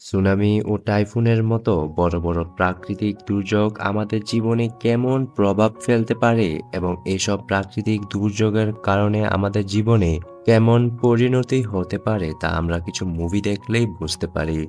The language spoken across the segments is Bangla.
সুনামি ও টাইফুনের মতো বড় বড় প্রাকৃতিক দুর্যোগ আমাদের জীবনে কেমন প্রভাব ফেলতে পারে এবং এসব প্রাকৃতিক দুর্যোগের কারণে আমাদের জীবনে কেমন পরিণতি হতে পারে তা আমরা কিছু মুভি দেখলেই বুঝতে পারি।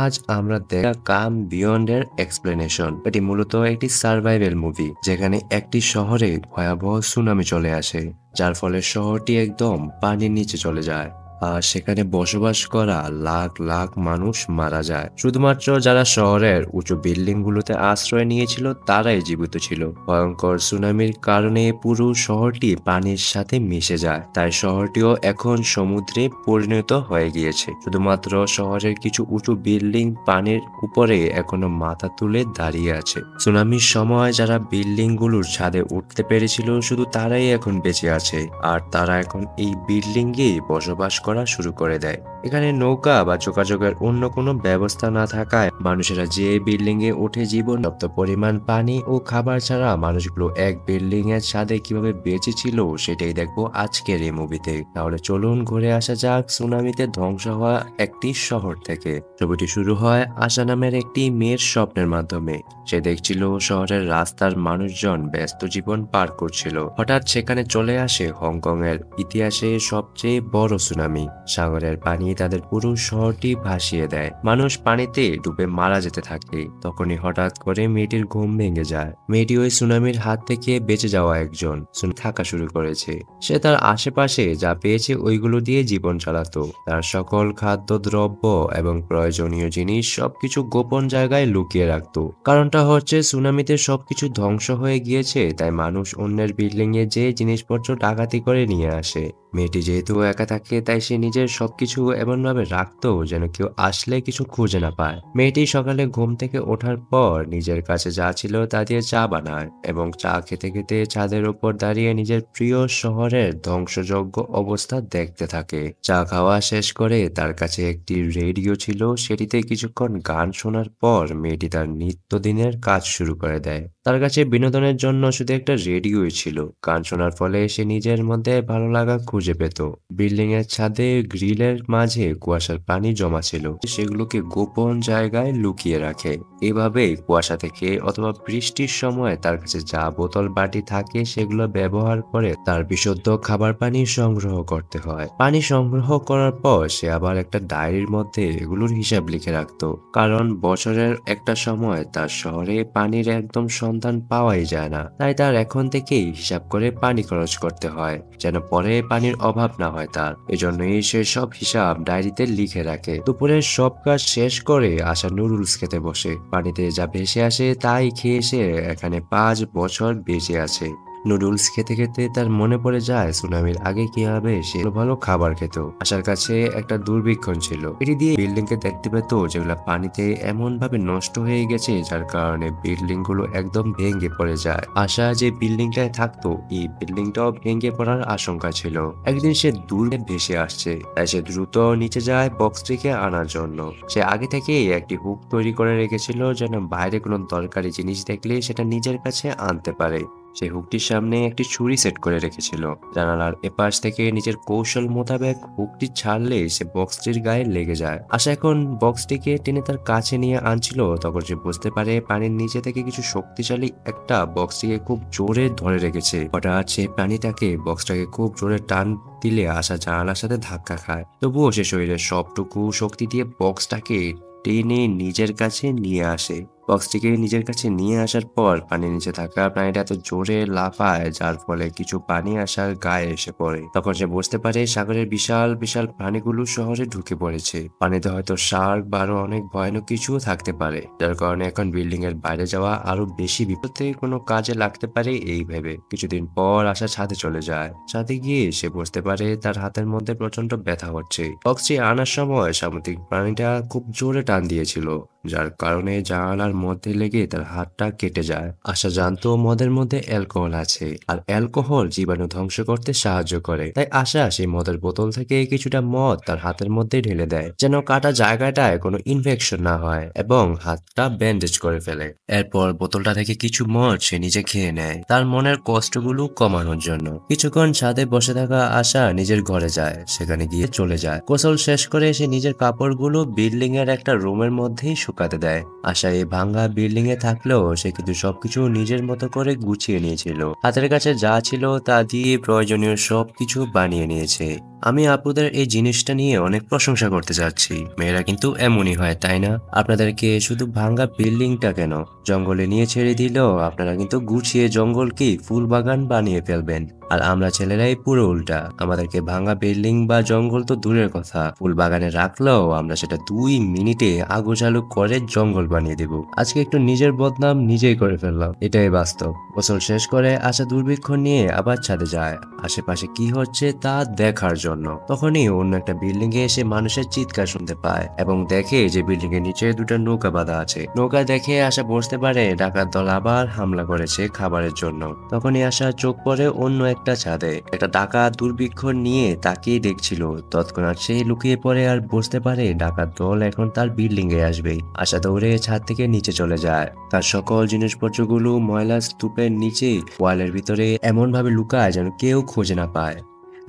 আজ আমরা দেখা কাম বিয়ন্ড এর এক্সপ্লেনেশন। এটি মূলত একটি সার্ভাইভাল মুভি যেখানে একটি শহরে ভয়াবহ সুনামি চলে আসে, যার ফলে শহরটি একদম পানির নিচে চলে যায়। আর সেখানে বসবাস করা লাখ লাখ মানুষ মারা যায়। শুধুমাত্র যারা শহরের উঁচু বিল্ডিং গুলোতে আশ্রয় নিয়েছিল তারাই জীবিত ছিল। ভয়ঙ্কর সুনামির কারণে পুরো শহরটি পানির সাথে মিশে যায়, তাই শহরটিও এখন সমুদ্রে পরিণত হয়ে গিয়েছে। শুধুমাত্র শহরের কিছু উঁচু বিল্ডিং পানির উপরে এখনো মাথা তুলে দাঁড়িয়ে আছে। সুনামির সময় যারা বিল্ডিং গুলোর ছাদে উঠতে পেরেছিল শুধু তারাই এখন বেঁচে আছে, আর তারা এখন এই বিল্ডিং এ বসবাস করা শুরু করে দেয়। এখানে নৌকা বা যোগাযোগের অন্য কোনো ব্যবস্থা না থাকায় মানুষেরা যে বিল্ডিং এ উঠে জীবন পর্যাপ্ত পরিমাণ পানি ও খাবার ছাড়া মানুষগুলো এক বিল্ডিং এর ছাদে কিভাবে বেঁচে ছিল সেটাই দেখবো আজকের এই মুভিতে। তাহলে চলুন ঘুরে আসা যাক সুনামিতে ধ্বংস হওয়া একটি শহর থেকে। ছবিটি শুরু হয় আশা নামের একটি মেয়ের স্বপ্নের মাধ্যমে। সে দেখছিল শহরের রাস্তার মানুষজন ব্যস্ত জীবন পার করছিল। হঠাৎ সেখানে চলে আসে হংকং এর ইতিহাসে সবচেয়ে বড় সুনামি। সাগরের পানি তাদের পুরো শহরটি ভাসিয়ে দেয়। মানুষ পানিতে ডুবে মারা যেতে থাকে। তখনই হঠাৎ করে মেয়েটির ঘুম ভেঙে যায়। মেয়েটি ওই সুনামির হাত থেকে বেঁচে যাওয়া একজন থাকা শুরু করেছে। সে তার আশেপাশে যা পেয়েছে ওইগুলো দিয়ে জীবন চালাতো। তার সকল খাদ্যদ্রব্য এবং প্রয়োজনীয় জিনিস সবকিছু গোপন জায়গায় লুকিয়ে রাখতো। কারণটা হচ্ছে সুনামিতে সবকিছু ধ্বংস হয়ে গিয়েছে, তাই মানুষ অন্যের বিল্ডিং এ যে জিনিসপত্র ডাকাতি করে নিয়ে আসে। মেয়েটি যেহেতু একা থাকে তাই সে নিজের সবকিছু এমন ভাবে রাখতো যেন কেউ আসলে কিছু খুঁজে না পায়। মেয়েটি সকালে ঘুম থেকে ওঠার পর নিজের কাছে যা ছিল তা দিয়ে চা বানায় এবং চা খেতে খেতে ছাদের উপর দাঁড়িয়ে নিজের প্রিয় শহরের ধ্বংসযজ্ঞ অবস্থা দেখতে থাকে। চা খাওয়া শেষ করে তার কাছে একটি রেডিও ছিল, সেটিতে কিছুক্ষণ গান শোনার পর মেয়েটি তার নিত্যদিনের কাজ শুরু করে দেয়। তার কাছে বিনোদনের জন্য শুধু একটা রেডিওই ছিল। গান শোনার ফলে সে নিজের মধ্যে ভালো লাগা খুঁজে পেত। বিল্ডিং এর ছাদে গ্রিলের মাঝে কুয়াশার পানি জমা ছিল, সেগুলোকে গোপন জায়গায় লুকিয়ে রাখে। এভাবে কুয়াশা থেকে অথবা বৃষ্টির সময় তার কাছে যা বোতল বাটি থাকে সেগুলো ব্যবহার করে তার বিশুদ্ধ খাবার পানি সংগ্রহ করতে হয়। পানি সংগ্রহ করার পর সে আবার একটা ডায়েরির মধ্যে এগুলোর হিসাব লিখে রাখতো, কারণ বছরের একটা সময় তার শহরে পানির একদম সন্ধান পাওয়াই যায় না। তাই তার এখন থেকেই হিসাব করে পানি খরচ করতে হয় যেন পরে পানির অভাব না হয় তার। এজন্যই সে সব হিসাব ডায়েরিতে লিখে রাখে। দুপুরের সব কাজ শেষ করে আশা নুডলস খেতে বসে। পানিতে যা ভেসে আসে তাই খেয়ে সে এখানে 5 বছর বেঁচে আছে। নুডলস খেতে খেতে তার মনে পড়ে যায় সুনামির আগে কিভাবে সে ভালো ভালো খাবার খেত। আশার কাছে একটা দূরবীক্ষণ ছিল, এটি দিয়ে বিল্ডিং কে দেখতে পেত যেগুলো পানিতে এমন ভাবে নষ্ট হয়ে গেছে যার কারণে বিল্ডিং গুলো একদম ভেঙে পড়ে যায়। আশা যে বিল্ডিংটায় থাকতো এই বিল্ডিংটাও ভেঙে পড়ার আশঙ্কা ছিল। একদিন সে দূরে ভেসে আসছে, তাই সে দ্রুত নিচে যায় বক্সটিকে আনার জন্য। সে আগে থেকেই একটি হুক তৈরি করে রেখেছিল যেন বাইরে কোনো দরকারি জিনিস দেখলে সেটা নিজের কাছে আনতে পারে। সে হুকটির সামনে একটি ছুরি সেট করে রেখেছিল। জানালার এপাশ থেকে নিজের কৌশল মোতাবেক হুকটি ছাড়লে সে বক্সটির গায়ে লেগে যায়। আশা এখন বক্সটিকে টেনে তার কাছে নিয়ে আনছিল, তখন সে বুঝতে পারে পানির নিচে থেকে কিছু শক্তিশালী একটা বক্সটিকে খুব জোরে ধরে রেখেছে। হঠাৎ সে প্রাণীটাকে বক্সটাকে খুব জোরে টান দিলে আশা জানালার সাথে ধাক্কা খায়। তবুও সে শরীরের সবটুকু শক্তি দিয়ে বক্সটাকে টেনে নিজের কাছে নিয়ে আসে। বক্সটিকে নিজের কাছে নিয়ে আসার পর পানির নিচে থাকা প্রাণীটা এত জোরে লাফায় যার ফলে কিছু পানি আসার গায়ে এসে পড়ে। তখন সে বুঝতে পারে সাগরের বিশাল বিশাল প্রাণীগুলো শহরে ঢুকে পড়েছে। পানিতে হয়তো শার্ক বা আরো অনেক ভয়ানক কিছুও থাকতে পারে, যার কারণে এখন বিল্ডিং এর বাইরে যাওয়া আরো বেশি বিপদে কোনো কাজে লাগতে পারে এই ভেবে কিছুদিন পর আশা ছাদে চলে যায়। ছাদে গিয়ে সে বুঝতে পারে তার হাতের মধ্যে প্রচন্ড ব্যথা হচ্ছে। বক্সটি আনার সময় সামুদ্রিক প্রাণীটা খুব জোরে টান দিয়েছিল। যার কারণে জানালার মধ্যে লেগে তার হাতটা কেটে যায়। আশা জানতো মদের মধ্যে অ্যালকোহল আছে, আর অ্যালকোহল জীবাণু ধ্বংস করতে সাহায্য করে। তাই আশা সেই মদের বোতল থেকে কিছুটা মদ তার হাতের মধ্যে ঢেলে দেয়, যেন কাটা জায়গাটায় কোনো ইনফেকশন না হয়, এবং হাতটা ব্যান্ডেজ করে ফেলে। এরপর বোতলটা থেকে কিছু মদ সে নিজে খেয়ে নেয়, তার মনের কষ্টগুলো কমানোর জন্য। কিছুক্ষণ ছাদে বসে থাকা আশা নিজের ঘরে যায়, সেখানে গিয়ে চলে যায়। গোসল শেষ করে সে নিজের কাপড়গুলো বিল্ডিং এর একটা রুমের মধ্যেই শুকাতে দেয়। আশা এই ভাঙ্গা বিল্ডিং এ থাকলেও সে কিন্তু সবকিছু নিজের মতো করে গুছিয়ে নিয়েছিল। হাতের কাছে যা ছিল তা দিয়ে প্রয়োজনীয় সবকিছু বানিয়ে নিয়েছে। আমি আপুদের এই জিনিসটা নিয়ে অনেক প্রশংসা করতে চাচ্ছি। মেয়েরা কিন্তু এমনই হয়, তাই না? আপনাদেরকে শুধু ভাঙ্গা বিল্ডিংটা কেন, জঙ্গলে নিয়ে ছেড়ে দিলেও আপনারা কিন্তু গুছিয়ে জঙ্গলকে ফুল বাগান বানিয়ে ফেলবেন। আর আমরা ছেলেরাই পুরো উল্টা, আমাদেরকে ভাঙ্গা বিল্ডিং বা জঙ্গল তো দূরের কথা, ফুল বাগানে রাখলেও আমরা সেটা 2 মিনিটে আগুজালু করে জঙ্গল বানিয়ে দেব। আজকে একটু নিজের বদনাম নিজেই করে ফেললাম, এটাই বাস্তব। গোসল শেষ করে আশা দুর্ভিক্ষ নিয়ে আবার ছাদে যায়, আশেপাশে কি হচ্ছে তা দেখার জন্য। তখনই অন্য একটা বিল্ডিং এ এসে মানুষের চিৎকার শুনতে পায়, এবং দেখে যে বিল্ডিং এর নিচে দুটো নৌকা বাঁধা আছে। নৌকা দেখে আশা বুঝতে পারে ডাকাত দল আবার হামলা করেছে খাবারের জন্য। তখনই আশা চোখ পড়ে অন্য একটা ছাদে, একটা ডাকাত দুর্ভিক্ষ নিয়ে তাকিয়ে দেখছিল। তৎক্ষণাৎ সে লুকিয়ে পড়ে আর বুঝতে পারে ডাকাত দল এখন তার বিল্ডিং এ আসবে। আশা দৌড়ে ছাদ থেকে নিচে চলে যায়, তার সকল জিনিসপত্রগুলো ময়লা স্তূপের নিচে ওয়ালের ভিতরে এমন ভাবে লুকায় যেন কেউ খুঁজে না পায়,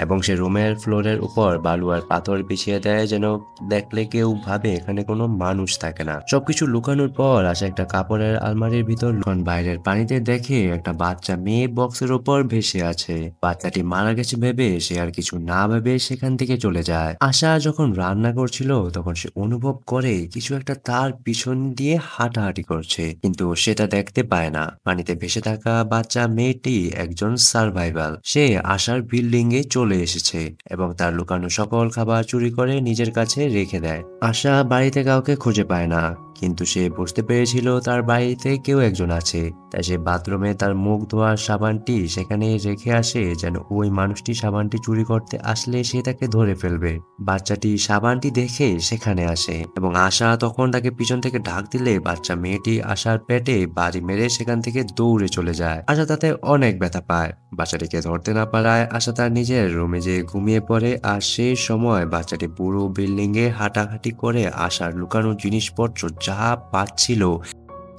এবং সে রুমের ফ্লোরের উপর বালু আর পাথর বিছিয়ে দেয়, যেন দেখলে কেউ ভাবে এখানে কোনো মানুষ থাকে না। সবকিছু লুকানোর পর আশা একটা কাপড়ের আলমারির ভিতর বাইরের পানিতে দেখে একটা বাচ্চা মেয়ে বক্সের উপর ভেসে আছে। বাচ্চাটি মারা গেছে ভেবে সে আর কিছু না ভেবে সেখান থেকে চলে যায়। আশা যখন রান্না করছিল তখন সে অনুভব করে কিছু একটা তার পিছন দিয়ে হাঁটাহাঁটি করছে, কিন্তু সেটা দেখতে পায় না। পানিতে ভেসে থাকা বাচ্চা মেয়েটি একজন সার্ভাইভাল। সে আশার বিল্ডিং এ চলে এসেছে এবং তার লুকানো সকল খাবার চুরি করে নিজের কাছে রেখে দেয়। আশা বাড়িতে কাউকে খুঁজে পায় না, কিন্তু সে বুঝতে পেরেছিল তার বাড়িতে কেউ একজন আছে। তাই সে বাথরুমে তার মুখ ধোয়ার সাবানটি সেখানে রেখে আসে, যেন ওই মানুষটি সাবানটি চুরি করতে আসলে সে তাকে ধরে ফেলবে। বাচ্চাটি সাবানটি দেখে সেখানে আসে, এবং আশা তখন তাকে পিছন থেকে ঢাক দিলে বাচ্চা মেয়েটি আশার পেটে বাড়ি মেরে সেখান থেকে দৌড়ে চলে যায়। আশা তাতে অনেক ব্যথা পায়। বাচ্চাটিকে ধরতে না পারায় আশা তার নিজের রুমে যেয়ে ঘুমিয়ে পড়ে। আর সেই সময় বাচ্চাটি পুরো বিল্ডিং এ হাঁটাহাঁটি করে আশার লুকানো জিনিসপত্র যা পাচ্ছিল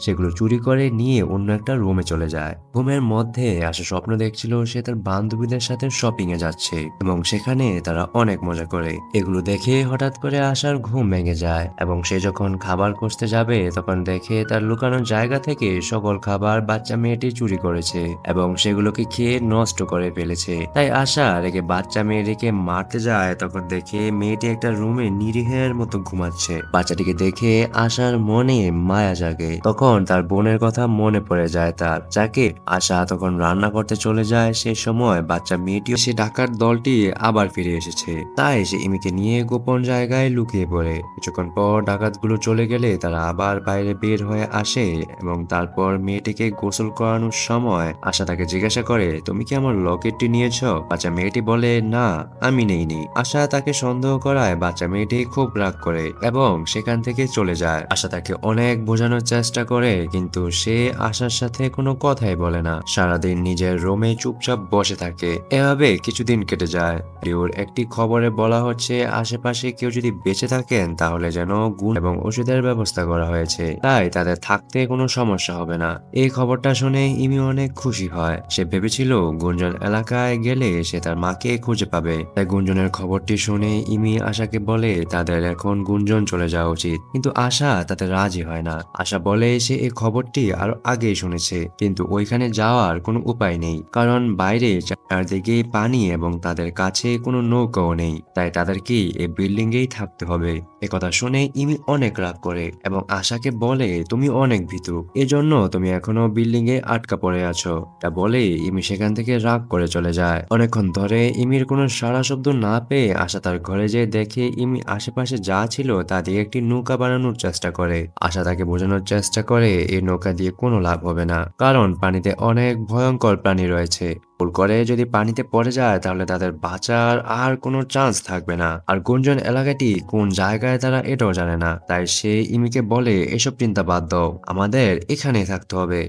সেগুলো চুরি করে নিয়ে অন্য একটা রুমে চলে যায়। ঘুমের মধ্যে আশা স্বপ্ন দেখছিল সে তার বান্ধবীদের সাথে শপিং এ যাচ্ছে, এবং সেখানে তারা অনেক মজা করে। এগুলো দেখে হঠাৎ করে আশার ঘুম ভেঙে যায়, এবং সে যখন খাবার খুঁজতে যাবে তখন দেখে তার লুকানোর জায়গা থেকে সকল খাবার বাচ্চা মেয়েটি চুরি করেছে, এবং সেগুলোকে খেয়ে নষ্ট করে ফেলেছে। তাই আশা রেগে বাচ্চা মেয়েটিকে মারতে যায়, তখন দেখে মেয়েটি একটা রুমে নিরীহের মতো ঘুমাচ্ছে। বাচ্চাটিকে দেখে আশার মনে মায়া জাগে। তখন তার বোনের কথা মনে পড়ে যায় তার, যাকে আশা তখন রান্না করতে চলে যায়। সে সময় বাচ্চা মেয়েটিও সে ডাকাত দলটি আবার ফিরে এসেছে। তাই সে ইমিকে নিয়ে গোপন জায়গায় লুকিয়ে পড়ে। কিছুক্ষণ পর ডাকাতগুলো চলে গেলে তারা আবার বাইরে বের হয়ে আসে, এবং তারপর মেয়েটিকে গোসল করানোর সময় আশা তাকে জিজ্ঞাসা করে, তুমি কি আমার লকেটটি নিয়েছ? বাচ্চা মেয়েটি বলে, না, আমি নেইনি। আশা তাকে সন্দেহ করায় বাচ্চা মেয়েটি খুব রাগ করে এবং সেখান থেকে চলে যায়। আশা তাকে অনেক বোঝানোর চেষ্টা করে, কিন্তু সে আশার সাথে কোনো কথাই বলে না। সারাদিন নিজের রুমে চুপচাপ বসে থাকে। এভাবে কিছুদিন কেটে যায়। রেডিওর একটি খবরে বলা হচ্ছে আশেপাশে কেউ যদি বেঁচে থাকেন তাহলে যেন গুণ এবং ওষুধের ব্যবস্থা করা হয়েছে, তাই তাদের থাকতে কোনো সমস্যা হবে না। এই খবরটা শুনে ইমি অনেক খুশি হয়। সে ভেবেছিল গুঞ্জন এলাকায় গেলে সে তার মাকে খুঁজে পাবে। তাই গুঞ্জনের খবরটি শুনে ইমি আশাকে বলে তাদের এখন গুঞ্জন চলে যাওয়া উচিত, কিন্তু আশা তাতে রাজি হয় না। আশা বলে সে এই খবরটি আরো আগেই শুনেছে, কিন্তু ওইখানে যাওয়ার কোনো উপায় নেই, কারণ বাইরে চারদিকে পানি এবং তাদের কাছে কোনো নৌকাও নেই। তাই তাদেরকে এই বিল্ডিং এই থাকতে হবে। একথা শুনে ইমি অনেক রাগ করে এবং আশাকে বলে, তুমি অনেক ভীতু, এজন্য তুমি এখনো বিল্ডিং এ আটকা পড়ে আছো। তা বলে ইমি সেখান থেকে রাগ করে চলে যায়। অনেকক্ষণ ধরে ইমির কোনো সাড়া শব্দ না পেয়ে আশা তার ঘরে যেয়ে দেখে ইমি আশেপাশে যা ছিল তা দিয়ে একটি নৌকা বানানোর চেষ্টা করে। আশা তাকে বোঝানোর চেষ্টা করে এই নৌকা দিয়ে কোনো লাভ হবে না, কারণ পানিতে অনেক ভয়ঙ্কর প্রাণী রয়েছে। ভুল করে যদি পানিতে পড়ে যায় তাহলে তাদের বাঁচার আর কোনো চান্স থাকবে না। আর গুঞ্জন এলাকাটি কোন জায়গায় তারা এটাও জানে না, তাই সে ইমিকে বলে এসব চিন্তা বাদ দাও, আমাদের এখানেই থাকতে হবে।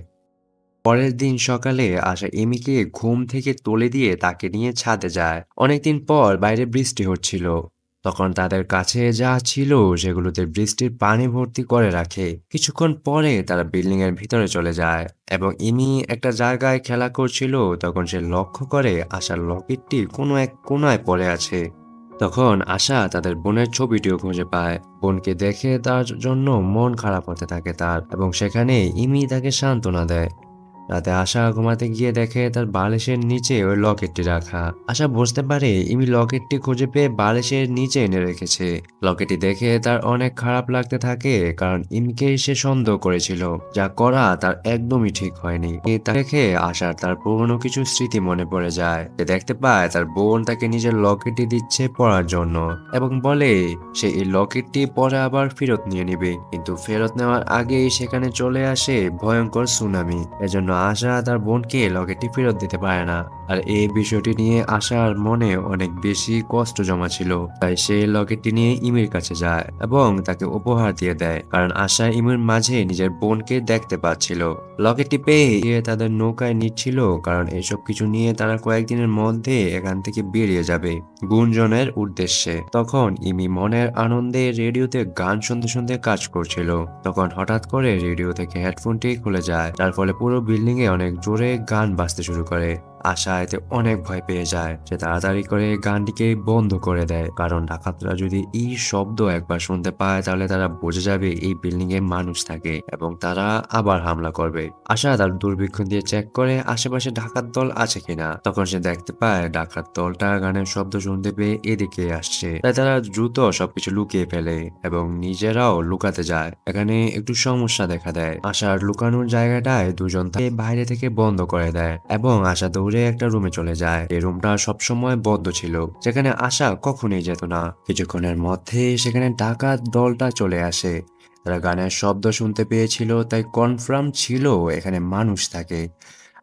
পরের দিন সকালে আশা এমিকে ঘুম থেকে তুলে দিয়ে তাকে নিয়ে ছাদে যায়। অনেকদিন পর বাইরে বৃষ্টি হচ্ছিল। তখন তাদের কাছে যা ছিল সেগুলোতে বৃষ্টির পানি ভর্তি করে রাখে। কিছুক্ষণ পরে তারা বিল্ডিং এর ভিতরে চলে যায় এবং ইমি একটা জায়গায় খেলা করছিল। তখন সে লক্ষ্য করে আশার লকেটটি কোনো এক কোণায় পড়ে আছে। তখন আশা তাদের বোনের ছবিটিও খুঁজে পায়। বোনকে দেখে তার জন্য মন খারাপ হতে থাকে তার, এবং সেখানে ইমি তাকে সান্ত্বনা দেয়। রাতে আশা ঘুমাতে গিয়ে দেখে তার বালিশের নিচে ওই লকেটটি রাখা। আশা বুঝতে পারে ইমি লকেটটি খুঁজে পেয়ে বালিশের নিচে এনে রেখেছে। লকেটটি দেখে তার অনেক খারাপ লাগতে থাকে, কারণ ইমিকে সে সন্দেহ করেছিল, যা করা তার একদমই ঠিক হয়নি। তা দেখে আশার তার পুরনো কিছু স্মৃতি মনে পড়ে যায়। সে দেখতে পায় তার বোন তাকে নিজের লকেটটি দিচ্ছে পড়ার জন্য এবং বলে সে এই লকেটটি পরে আবার ফেরত নিয়ে নিবে, কিন্তু ফেরত নেওয়ার আগেই সেখানে চলে আসে ভয়ঙ্কর সুনামি। এজন্য আশা তার বোনকে লকেটটি ফেরত দিতে পারে না। আর এই বিষয়টি নিয়ে আশার মনে অনেক বেশি কষ্ট জমা ছিল, তাই সে লকেটটি নিয়ে ইমির কাছে যায় এবং তাকে উপহার দিয়ে দেয়, কারণ আশা ইমির মাঝে নিজের বোনকে দেখতে পাচ্ছিল। লকেটটি পেয়ে তাদের নৌকায় নিচ্ছিল, কারণ এসব কিছু নিয়ে তারা কয়েকদিনের মধ্যে এখান থেকে বেরিয়ে যাবে গুঞ্জনের উদ্দেশ্যে। তখন ইমি মনের আনন্দে রেডিওতে গান শুনতে শুনতে কাজ করছিল। তখন হঠাৎ করে রেডিও থেকে হেডফোনটি খুলে যায়, যার ফলে পুরো বিল্ডিং এ অনেক জোরে গান বাজতে শুরু করে। আশা এতে অনেক ভয় পেয়ে যায়। সে তাড়াতাড়ি করে গানটিকে বন্ধ করে দেয়, কারণ ডাকাতরা যদি এই শব্দ একবার শুনতে পায় তাহলে তারা বুঝে যাবে এই বিল্ডিং এ মানুষ থাকে এবং তারা আবার হামলা করবে। আশা তার দূরবীক্ষণ দিয়ে চেক করে আশেপাশে ডাকাত দল আছে কিনা। তখন সে দেখতে পায় ডাকাত দলটা গানের শব্দ শুনতে পেয়ে এদিকে আসছে, তাই তারা দ্রুত সবকিছু লুকিয়ে ফেলে এবং নিজেরাও লুকাতে যায়। এখানে একটু সমস্যা দেখা দেয়। আশার লুকানোর জায়গাটায় দুজন তাকে বাইরে থেকে বন্ধ করে দেয় এবং আশা দৌড়ে একটা রুমে চলে যায়। এই রুমটা সবসময় বদ্ধ ছিল, যেখানে আশা কখনোই যেত না। কিছুক্ষণের মধ্যে সেখানে ডাকাত দলটা চলে আসে। তারা গানের শব্দ শুনতে পেয়েছিল, তাই কনফার্ম ছিল এখানে মানুষ থাকে।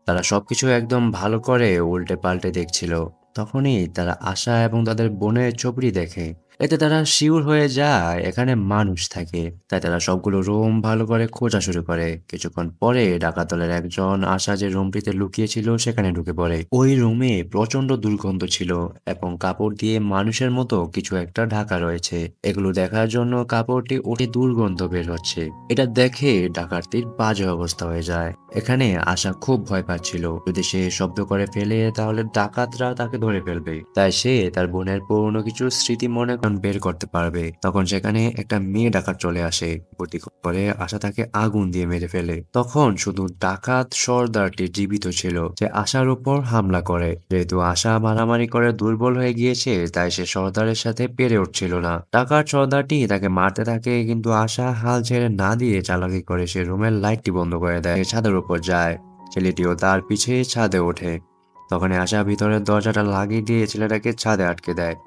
তারা সবকিছু একদম ভালো করে উল্টে পাল্টে দেখছিল। তখনই তারা আশা এবং তাদের বোনের ছবিটি দেখে। এতে তারা শিওর হয়ে যায় এখানে মানুষ থাকে, তাই তারা সবগুলো রুম ভালো করে খোঁজা শুরু করে। কিছুক্ষণ পরে ডাকাত দলের একজন আশা যে রুমটিতে লুকিয়েছিল সেখানে ঢুকে পড়ে। ওই রুমে প্রচন্ড দুর্গন্ধ ছিল এবং কাপড় দিয়ে মানুষের মতো কিছু একটা ঢাকা রয়েছে। এগুলো দেখার জন্য কাপড়টি উঠে দুর্গন্ধ বের হচ্ছে। এটা দেখে ডাকাতটির বাজে অবস্থা হয়ে যায়। এখানে আশা খুব ভয় পাচ্ছিল, যদি সে শব্দ করে ফেলে তাহলে ডাকাতরা তাকে ধরে ফেলবে। তাই সে তার বোনের পুরনো কিছু স্মৃতি মনে বের করতে পারবে। তখন সেখানে একটা মেয়ে ডাকাত চলে আসে। বুদ্ধি করে আশা তাকে আগুন দিয়ে মেরে ফেলে। তখন শুধু ডাকাত সর্দারটি জীবিত ছিল, যে আশার উপর হামলা করে। যেহেতু আশা মারামারি করে দুর্বল হয়ে গিয়েছে, তাই সে সর্দারের সাথে পেরে উঠছিল না। ডাকাত সর্দারটি তাকে মারতে থাকে, কিন্তু আশা হাল ছেড়ে না দিয়ে চালাকি করে সে রুমের লাইটটি বন্ধ করে দেয়। ছাদের উপর যায়। ছেলেটিও তার পিছে ছাদে ওঠে। তখন আশা ভিতরের দরজাটা লাগিয়ে দিয়ে ছেলেটাকে ছাদে আটকে দেয়।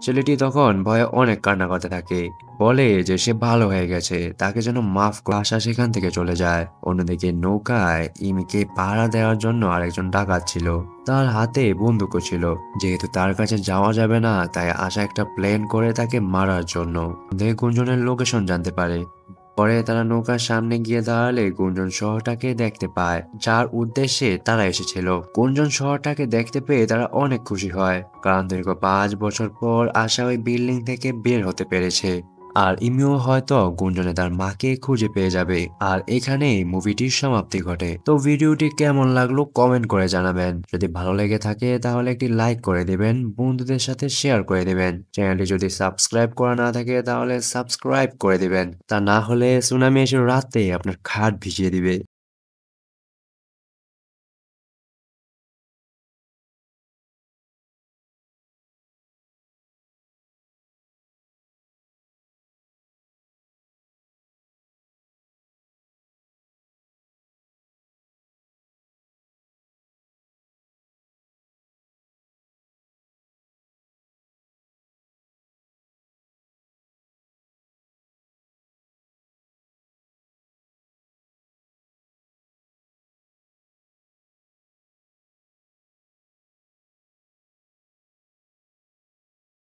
ছেলেটি তখন ভয়ে অনেক কান্না করতে থাকে, বলে যে সে ভালো হয়ে গেছে, তাকে যেন মাফ করে। আশা সেখান থেকে চলে যায়। অন্যদিকে নৌকায় ইমিকে পাহারা দেওয়ার জন্য আরেকজন ডাকাত ছিল। তার হাতে বন্দুকও ছিল। যেহেতু তার কাছে যাওয়া যাবে না, তাই আশা একটা প্ল্যান করে তাকে মারার জন্য গুঞ্জনের লোকেশন জানতে পারে। পরে তারা নৌকার সামনে গিয়ে দাঁড়ালে গুঞ্জন শহরটাকে দেখতে পায়, যার উদ্দেশ্যে তারা এসেছিল। গুঞ্জন শহরটাকে দেখতে পেয়ে তারা অনেক খুশি হয়, কারণ দীর্ঘ 5 বছর পর আশা ওই বিল্ডিং থেকে বের হতে পেরেছে। আর ইমিও হয়তো গুঞ্জনে তার মাকে খুঁজে পেয়ে যাবে। আর এখানেই মুভিটির সমাপ্তি ঘটে। তো ভিডিওটি কেমন লাগলো কমেন্ট করে জানাবেন। যদি ভালো লেগে থাকে তাহলে একটি লাইক করে দিবেন, বন্ধুদের সাথে শেয়ার করে দিবেন। চ্যানেলটি যদি সাবস্ক্রাইব করা না থাকে তাহলে সাবস্ক্রাইব করে দিবেন। তা না হলে সুনামি এসে রাতে আপনার খাট ভিজিয়ে দিবে।